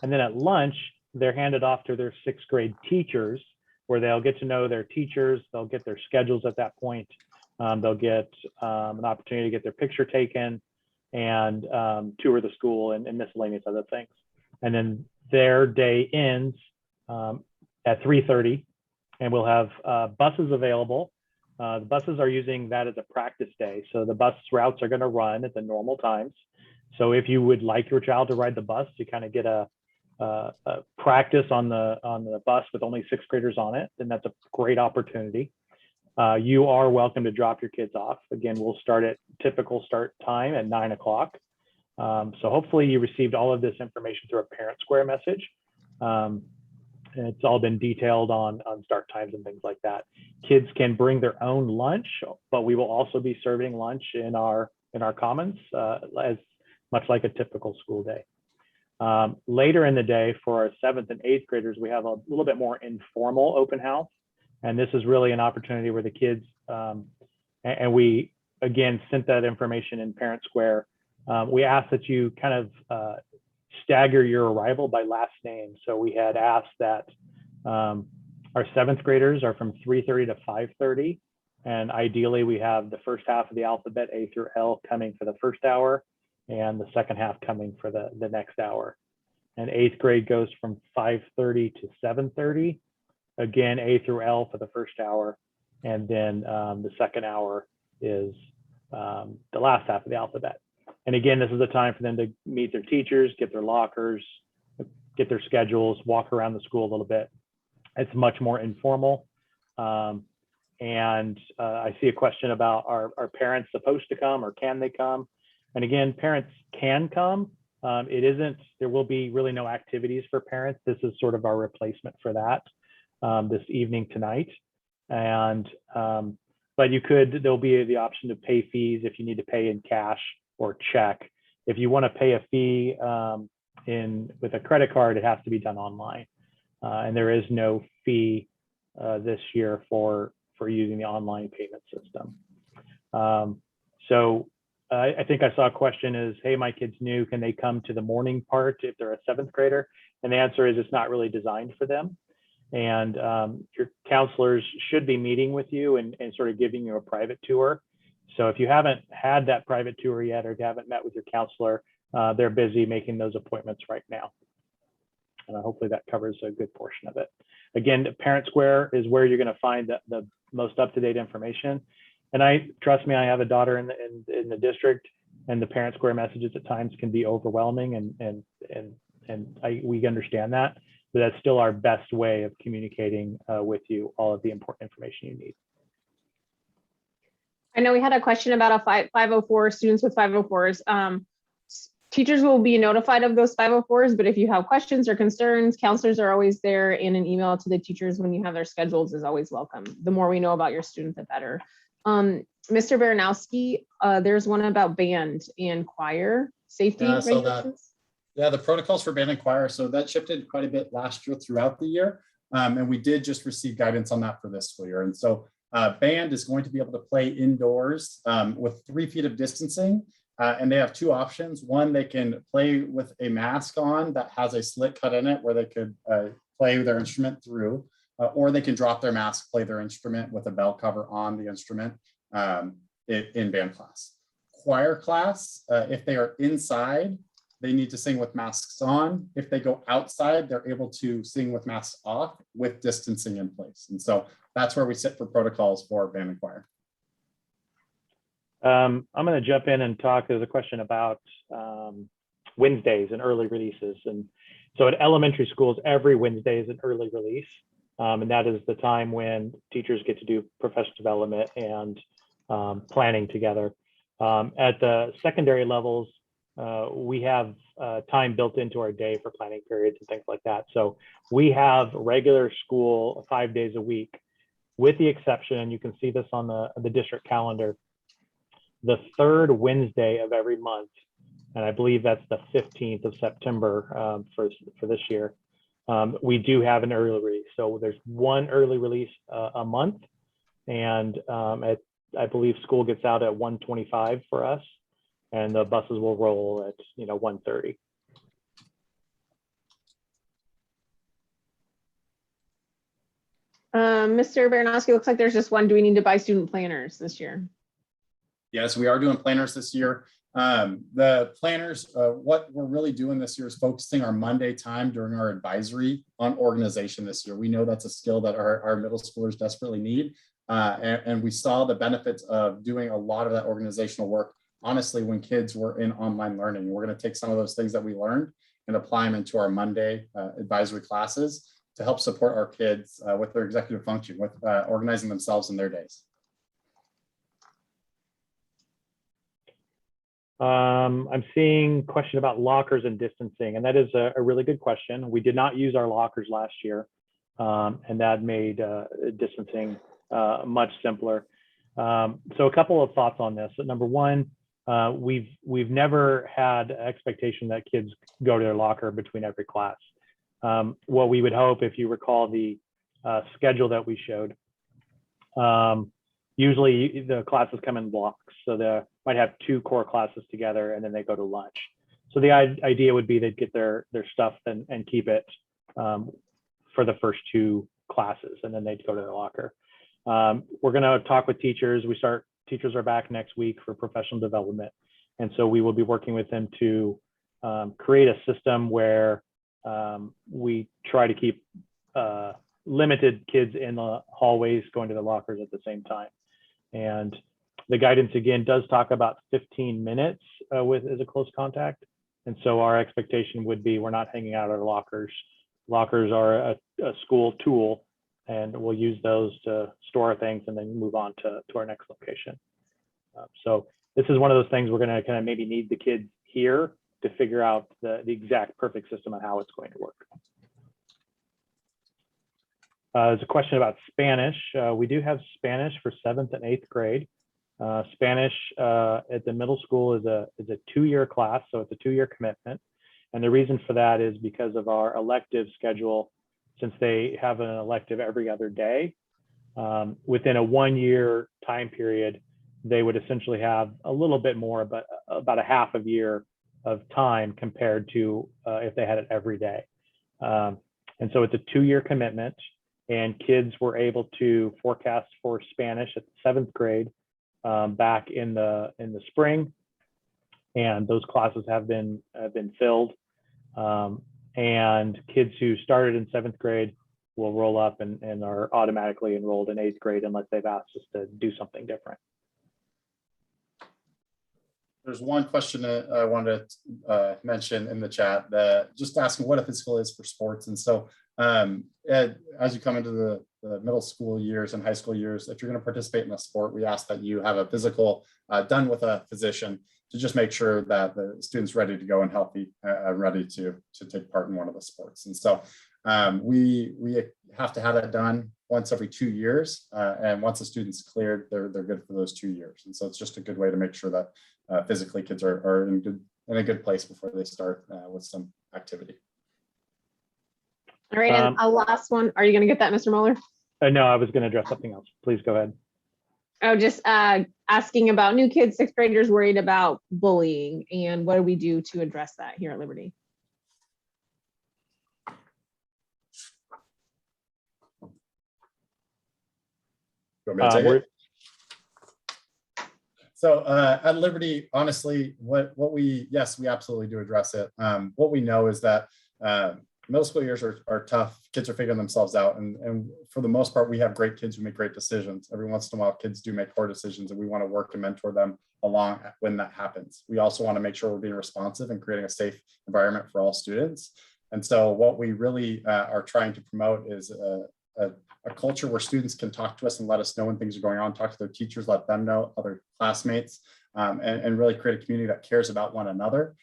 [SPEAKER 1] And then at lunch, they're handed off to their 6th grade teachers, where they'll get to know their teachers. They'll get their schedules at that point. They'll get an opportunity to get their picture taken and tour the school and miscellaneous other things. And then their day ends at 3:30, and we'll have buses available. The buses are using that as a practice day. So the bus routes are going to run at the normal times. So if you would like your child to ride the bus, you kind of get a practice on the bus with only 6th graders on it, then that's a great opportunity. You are welcome to drop your kids off. Again, we'll start at typical start time at 9 o'clock. So hopefully you received all of this information through a Parent Square message. It's all been detailed on start times and things like that. Kids can bring their own lunch, but we will also be serving lunch in our commons as much like a typical school day. Later in the day for our 7th and 8th graders, we have a little bit more informal open house. And this is really an opportunity where the kids, and we, again, sent that information in Parent Square. We asked that you kind of stagger your arrival by last name. So we had asked that our 7th graders are from 3:30 to 5:30. And ideally, we have the first half of the alphabet, A through L, coming for the first hour, and the second half coming for the next hour. And 8th grade goes from 5:30 to 7:30. Again, A through L for the first hour. And then the second hour is the last half of the alphabet. And again, this is the time for them to meet their teachers, get their lockers, get their schedules, walk around the school a little bit. It's much more informal. And I see a question about are parents supposed to come or can they come? And again, parents can come. There will be really no activities for parents. This is sort of our replacement for that this evening tonight. And, but there'll be the option to pay fees if you need to pay in cash or check. If you want to pay a fee with a credit card, it has to be done online. And there is no fee this year for using the online payment system. So I think I saw a question is, hey, my kid's new, can they come to the morning part if they're a 7th grader? And the answer is it's not really designed for them. And your counselors should be meeting with you and sort of giving you a private tour. So if you haven't had that private tour yet, or if you haven't met with your counselor, they're busy making those appointments right now. And hopefully that covers a good portion of it. Again, Parent Square is where you're going to find the most up-to-date information. And trust me, I have a daughter in the district, and the Parent Square messages at times can be overwhelming, and we understand that, but that's still our best way of communicating with you all of the important information you need.
[SPEAKER 2] I know we had a question about a 504, students with 504s. Teachers will be notified of those 504s, but if you have questions or concerns, counselors are always there, and an email to the teachers when you have their schedules is always welcome. The more we know about your student, the better. Mr. Baranowski, there's one about band and choir safety regulations.
[SPEAKER 3] The protocols for band and choir. So that shifted quite a bit last year throughout the year. And we did just receive guidance on that for this school year. And so band is going to be able to play indoors with 3 feet of distancing. And they have 2 options. One, they can play with a mask on that has a slit cut in it where they could play their instrument through, or they can drop their mask, play their instrument with a bell cover on the instrument in band class. Choir class, if they are inside, they need to sing with masks on. If they go outside, they're able to sing with masks off with distancing in place. And so that's where we sit for protocols for band and choir.
[SPEAKER 1] I'm going to jump in and talk. There's a question about Wednesdays and early releases. And so at elementary schools, every Wednesday is an early release. And that is the time when teachers get to do professional development and planning together. At the secondary levels, we have time built into our day for planning periods and things like that. So we have regular school 5 days a week, with the exception, and you can see this on the district calendar, the 3rd Wednesday of every month, and I believe that's the 15th of September for this year, we do have an early release. So there's one early release a month, and I believe school gets out at 1:25 for us, and the buses will roll at 1:30.
[SPEAKER 2] Mr. Baranowski, looks like there's just one. Do we need to buy student planners this year?
[SPEAKER 3] Yes, we are doing planners this year. The planners, what we're really doing this year is focusing our Monday time during our advisory on organization this year. We know that's a skill that our middle schoolers desperately need. And we saw the benefits of doing a lot of that organizational work, honestly, when kids were in online learning. We're going to take some of those things that we learned and apply them into our Monday advisory classes to help support our kids with their executive function, with organizing themselves in their days.
[SPEAKER 1] I'm seeing a question about lockers and distancing, and that is a really good question. We did not use our lockers last year, and that made distancing much simpler. So a couple of thoughts on this. Number one, we've never had expectation that kids go to their locker between every class. What we would hope, if you recall the schedule that we showed, usually the classes come in blocks. So they might have 2 core classes together, and then they go to lunch. So the idea would be they'd get their stuff and keep it for the first 2 classes, and then they'd go to their locker. We're going to talk with teachers. Teachers are back next week for professional development. And so we will be working with them to create a system where we try to keep limited kids in the hallways going to the lockers at the same time. And the guidance, again, does talk about 15 minutes as a close contact. And so our expectation would be we're not hanging out at our lockers. Lockers are a school tool, and we'll use those to store things and then move on to our next location. So this is one of those things we're going to kind of maybe need the kids here to figure out the exact perfect system on how it's going to work. There's a question about Spanish. We do have Spanish for 7th and 8th grade. Spanish at the middle school is a 2-year class, so it's a 2-year commitment. And the reason for that is because of our elective schedule. Since they have an elective every other day, within a 1-year time period, they would essentially have a little bit more, but about a half a year of time compared to if they had it every day. And so it's a 2-year commitment, and kids were able to forecast for Spanish at the 7th grade back in the spring, and those classes have been filled. And kids who started in 7th grade will roll up and are automatically enrolled in 8th grade unless they've asked us to do something different.
[SPEAKER 3] There's one question that I wanted to mention in the chat, that just asking what a physical is for sports. And so as you come into the middle school years and high school years, if you're going to participate in a sport, we ask that you have a physical done with a physician to just make sure that the student's ready to go and healthy, ready to take part in one of the sports. And so we have to have that done once every 2 years. And once the student's cleared, they're good for those 2 years. And so it's just a good way to make sure that physically kids are in a good place before they start with some activity.
[SPEAKER 2] All right, and a last one. Are you going to get that, Mr. Mueller?
[SPEAKER 1] No, I was going to address something else. Please go ahead.
[SPEAKER 2] Oh, just asking about new kids, 6th graders worried about bullying, and what do we do to address that here at Liberty?
[SPEAKER 3] You want me to take it? So at Liberty, honestly, yes, we absolutely do address it. What we know is that middle school years are tough. Kids are figuring themselves out. And for the most part, we have great kids who make great decisions. Every once in a while, kids do make poor decisions, and we want to work to mentor them along when that happens. We also want to make sure we're being responsive and creating a safe environment for all students. And so what we really are trying to promote is a culture where students can talk to us and let us know when things are going on, talk to their teachers, let them know, other classmates, and really create a community that cares about one another.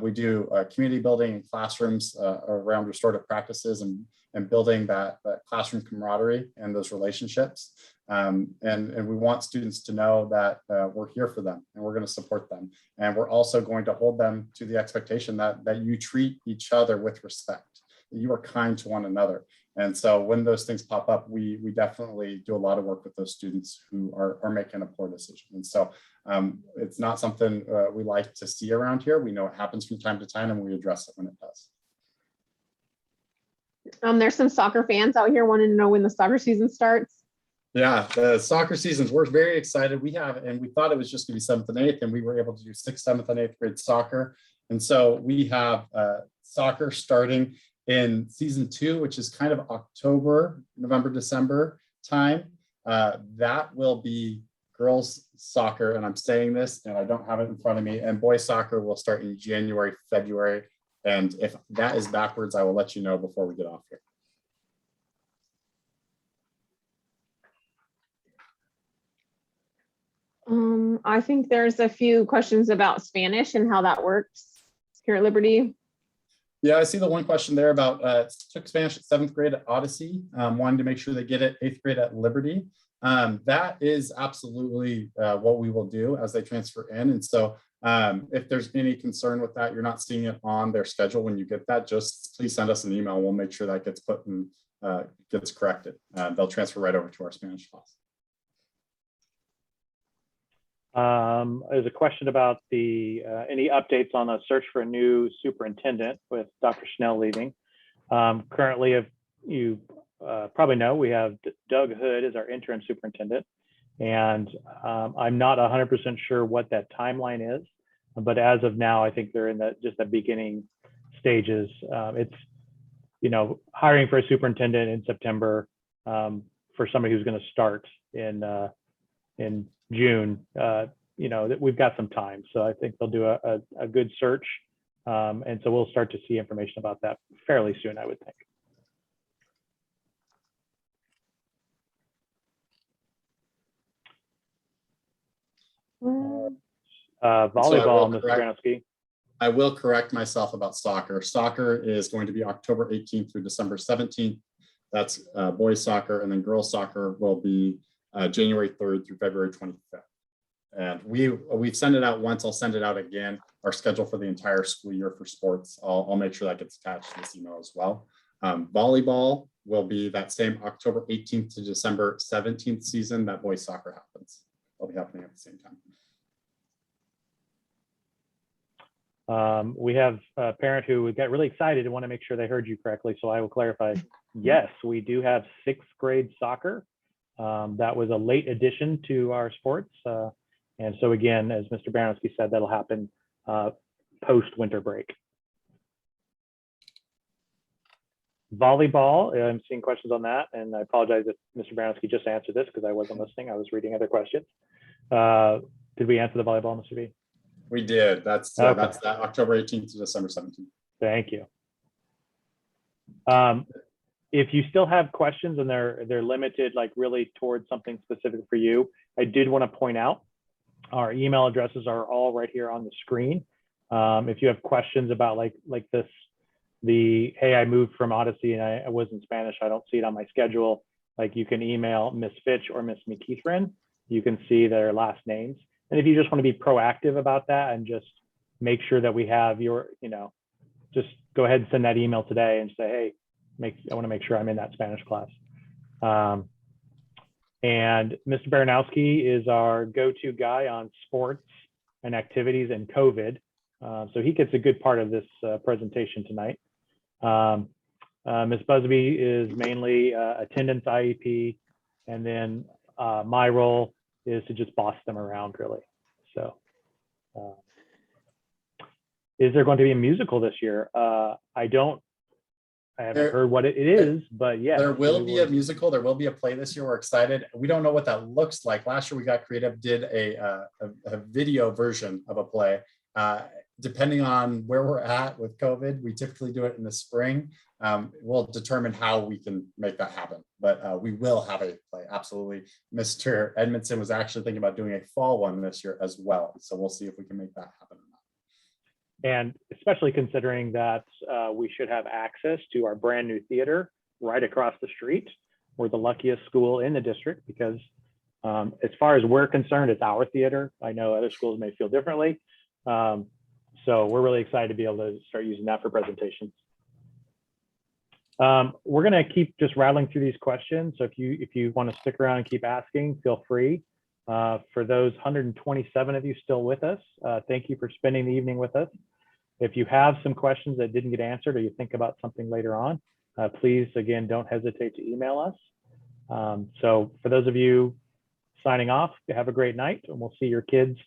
[SPEAKER 3] We do community building in classrooms around restorative practices and building that classroom camaraderie and those relationships. And we want students to know that we're here for them and we're going to support them. And we're also going to hold them to the expectation that you treat each other with respect, that you are kind to one another. And so when those things pop up, we definitely do a lot of work with those students who are making a poor decision. And so it's not something we like to see around here. We know it happens from time to time, and we address it when it does.
[SPEAKER 2] There's some soccer fans out here wanting to know when the soccer season starts.
[SPEAKER 3] Yeah, the soccer seasons, we're very excited. We thought it was just going to be 7th and 8th, and we were able to do 6th, 7th, and 8th grade soccer. And so we have soccer starting in season 2, which is kind of October, November, December time. That will be girls soccer, and I'm saying this and I don't have it in front of me, and boys soccer will start in January, February. And if that is backwards, I will let you know before we get off here.
[SPEAKER 2] I think there's a few questions about Spanish and how that works here at Liberty.
[SPEAKER 3] Yeah, I see the one question there about took Spanish at 7th grade at Odyssey, wanting to make sure they get it 8th grade at Liberty. That is absolutely what we will do as they transfer in. And so if there's any concern with that, you're not seeing it on their schedule when you get that, just please send us an email. We'll make sure that gets put and gets corrected. They'll transfer right over to our Spanish class.
[SPEAKER 1] There's a question about any updates on a search for a new superintendent with Dr. Schnell leaving. Currently, if you probably know, we have Doug Hood as our interim superintendent, and I'm not 100% sure what that timeline is, but as of now, I think they're in just the beginning stages. It's hiring for a superintendent in September for somebody who's going to start in June, that we've got some time. So I think they'll do a good search. And so we'll start to see information about that fairly soon, I would think. Volleyball, Mr. Granowski.
[SPEAKER 3] I will correct myself about soccer. Soccer is going to be October 18th through December 17th. That's boys soccer, and then girls soccer will be January 3rd through February 25th. And we've sent it out once. I'll send it out again. Our schedule for the entire school year for sports. I'll make sure that gets attached to this email as well. Volleyball will be that same October 18th to December 17th season that boys soccer happens. they'll be happening at the same time.
[SPEAKER 1] We have a parent who got really excited and want to make sure they heard you correctly. So I will clarify. Yes, we do have 6th grade soccer. That was a late addition to our sports. And so again, as Mr. Baranowski said, that'll happen post winter break. Volleyball, I'm seeing questions on that. And I apologize if Mr. Baranowski just answered this because I wasn't listening. I was reading other questions. Did we answer the volleyball, Mr. B?
[SPEAKER 3] We did. That's
[SPEAKER 1] Okay.
[SPEAKER 3] that's that October 18th to December 17th.
[SPEAKER 1] Thank you. If you still have questions and they're limited, like really towards something specific for you, I did want to point out our email addresses are all right here on the screen. If you have questions about like this, hey, I moved from Odyssey and I was in Spanish, I don't see it on my schedule. Like you can email Miss Fitch or Miss McKeithrin. You can see their last names. And if you just want to be proactive about that and just make sure that we have your, just go ahead and send that email today and say, hey, I want to make sure I'm in that Spanish class. And Mr. Baranowski is our go-to guy on sports and activities and COVID. So he gets a good part of this presentation tonight. Ms. Busby is mainly attendance IEP, and then my role is to just boss them around, really. So is there going to be a musical this year? I haven't heard what it is, but yeah.
[SPEAKER 3] There will be a musical. There will be a play this year. We're excited. We don't know what that looks like. Last year we got creative, did a video version of a play. Depending on where we're at with COVID, we typically do it in the spring. We'll determine how we can make that happen, but we will have a play. Absolutely. Mr. Edmondson was actually thinking about doing a fall one this year as well. So we'll see if we can make that happen or not.
[SPEAKER 1] And especially considering that we should have access to our brand new theater right across the street. We're the luckiest school in the district because as far as we're concerned, it's our theater. I know other schools may feel differently. So we're really excited to be able to start using that for presentations. We're going to keep just rattling through these questions. So if you want to stick around and keep asking, feel free. For those 127 of you still with us, thank you for spending the evening with us. If you have some questions that didn't get answered or you think about something later on, please, again, don't hesitate to email us. So for those of you signing off, have a great night, and we'll see your kids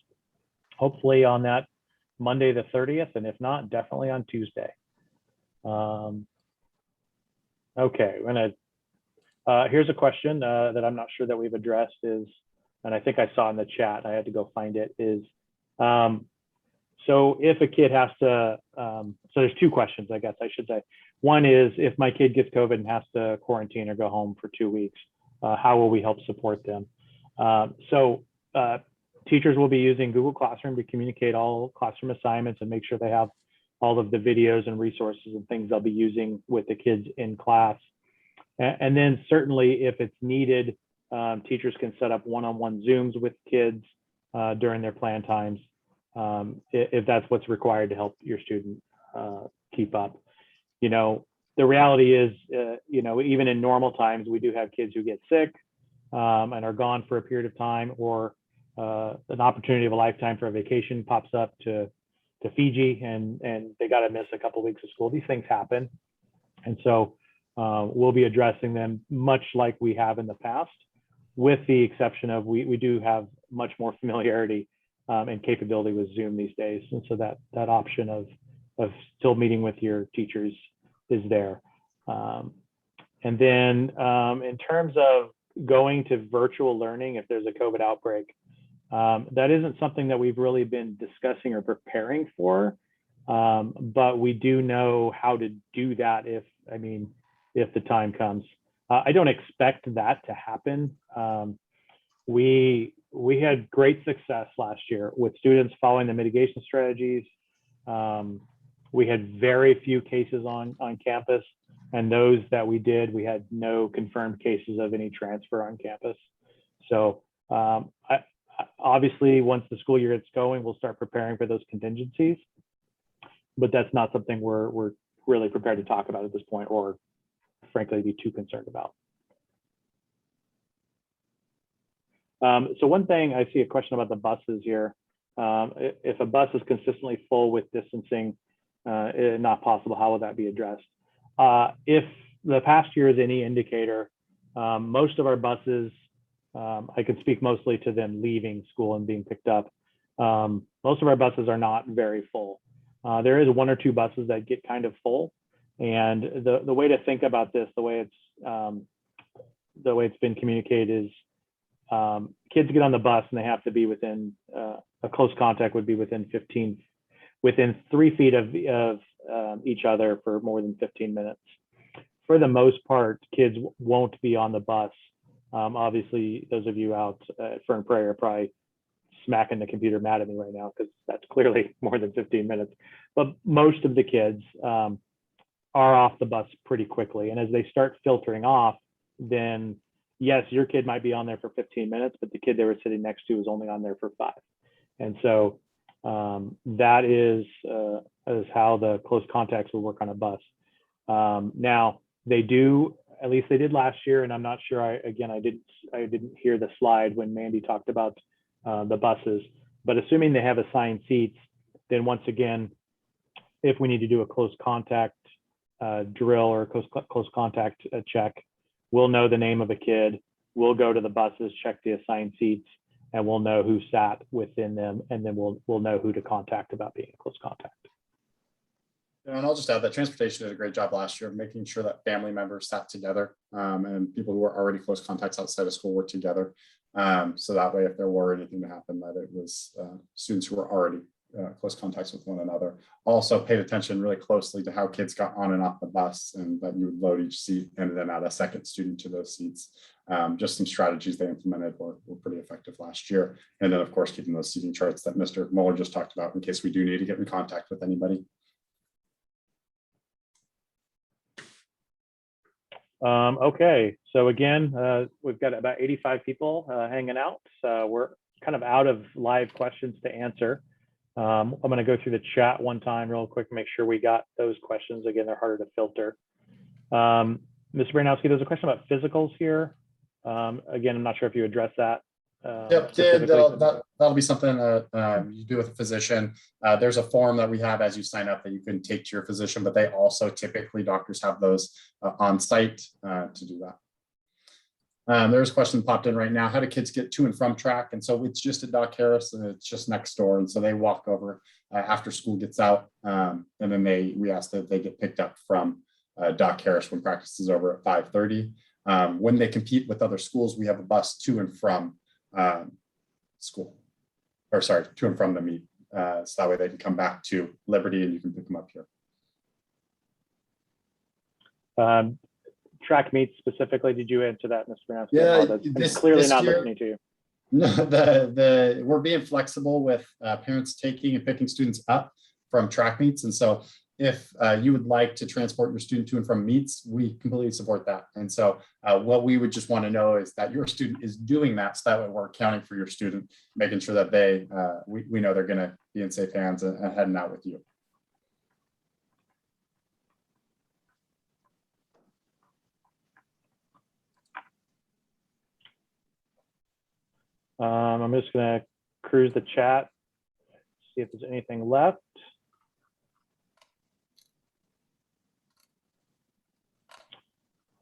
[SPEAKER 1] hopefully on that Monday the 30th, and if not, definitely on Tuesday. Okay, here's a question that I'm not sure that we've addressed is, and I think I saw in the chat, I had to go find it, is, so if a kid has to, so there's 2 questions, I guess I should say. One is, if my kid gets COVID and has to quarantine or go home for 2 weeks, how will we help support them? Teachers will be using Google Classroom to communicate all classroom assignments and make sure they have all of the videos and resources and things they'll be using with the kids in class. And then certainly if it's needed, teachers can set up one-on-one Zooms with kids during their plan times, if that's what's required to help your student keep up. The reality is, even in normal times, we do have kids who get sick and are gone for a period of time, or an opportunity of a lifetime for a vacation pops up to Fiji, and they got to miss a couple of weeks of school. These things happen. And so we'll be addressing them much like we have in the past, with the exception of we do have much more familiarity and capability with Zoom these days. And so that option of still meeting with your teachers is there. And then in terms of going to virtual learning, if there's a COVID outbreak, that isn't something that we've really been discussing or preparing for, but we do know how to do that if the time comes. I don't expect that to happen. We had great success last year with students following the mitigation strategies. We had very few cases on campus, and those that we did, we had no confirmed cases of any transfer on campus. So obviously, once the school year gets going, we'll start preparing for those contingencies, but that's not something we're really prepared to talk about at this point, or frankly, be too concerned about. So one thing, I see a question about the buses here. If a bus is consistently full with distancing not possible, how will that be addressed? If the past year is any indicator, most of our buses, I can speak mostly to them leaving school and being picked up. Most of our buses are not very full. There is one or two buses that get kind of full. And the way to think about this, the way it's been communicated is kids get on the bus and they have to be within a close contact would be within 3 feet of each other for more than 15 minutes. For the most part, kids won't be on the bus. Obviously, those of you out at Fern Prairie are probably smacking the computer mad at me right now because that's clearly more than 15 minutes. But most of the kids are off the bus pretty quickly. And as they start filtering off, then yes, your kid might be on there for 15 minutes, but the kid they were sitting next to was only on there for 5. And so that is how the close contacts will work on a bus. Now they do, at least they did last year, and I'm not sure. I didn't hear the slide when Mandy talked about the buses. But assuming they have assigned seats, then once again, if we need to do a close contact drill or close contact check, we'll know the name of a kid. We'll go to the buses, check the assigned seats, and we'll know who sat within them, and then we'll know who to contact about being in close contact.
[SPEAKER 3] And I'll just add that transportation did a great job last year of making sure that family members sat together and people who were already close contacts outside of school were together. So that way, if there were anything to happen, that it was students who were already close contacts with one another. Also paid attention really closely to how kids got on and off the bus, and that you would load each seat and then add a second student to those seats. Just some strategies they implemented were pretty effective last year. And then of course, keeping those seating charts that Mr. Mueller just talked about in case we do need to get in contact with anybody.
[SPEAKER 1] Okay, so again, we've got about 85 people hanging out. We're kind of out of live questions to answer. I'm going to go through the chat one time real quick, make sure we got those questions. Again, they're harder to filter. Mr. Baranowski, there's a question about physicals here. Again, I'm not sure if you addressed that.
[SPEAKER 3] Yep, that'll be something you do with a physician. There's a form that we have as you sign up that you can take to your physician, but they also typically, doctors have those on site to do that. There's a question popped in right now. How do kids get to and from track? And so it's just at Doc Harris and it's just next door. And so they walk over after school gets out. And then we ask that they get picked up from Doc Harris when practice is over at 5:30. When they compete with other schools, we have a bus to and from school, or sorry, to and from the meet. So that way they can come back to Liberty and you can pick them up here.
[SPEAKER 1] Track meets specifically, did you answer that, Mr. Baranowski?
[SPEAKER 3] Yeah,
[SPEAKER 1] I'm clearly not listening to you.
[SPEAKER 3] No, we're being flexible with parents taking and picking students up from track meets. And so if you would like to transport your student to and from meets, we completely support that. And so what we would just want to know is that your student is doing that, so that way we're accounting for your student, making sure that we know they're going to be in safe hands and heading out with you.
[SPEAKER 1] I'm just going to cruise the chat, see if there's anything left.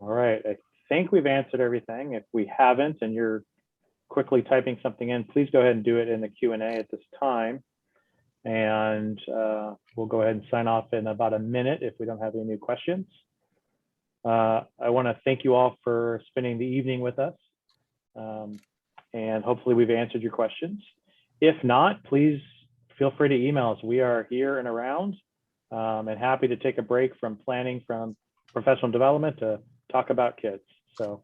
[SPEAKER 1] All right, I think we've answered everything. If we haven't and you're quickly typing something in, please go ahead and do it in the Q&A at this time. And we'll go ahead and sign off in about a minute if we don't have any new questions. I want to thank you all for spending the evening with us. And hopefully we've answered your questions. If not, please feel free to email us. We are here and around and happy to take a break from planning, from professional development to talk about kids. So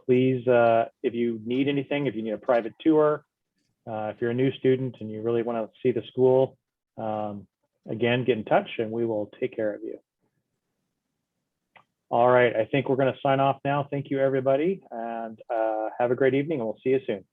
[SPEAKER 1] please, if you need anything, if you need a private tour, if you're a new student and you really want to see the school, again, get in touch and we will take care of you. All right, I think we're going to sign off now. Thank you, everybody, and have a great evening, and we'll see you soon.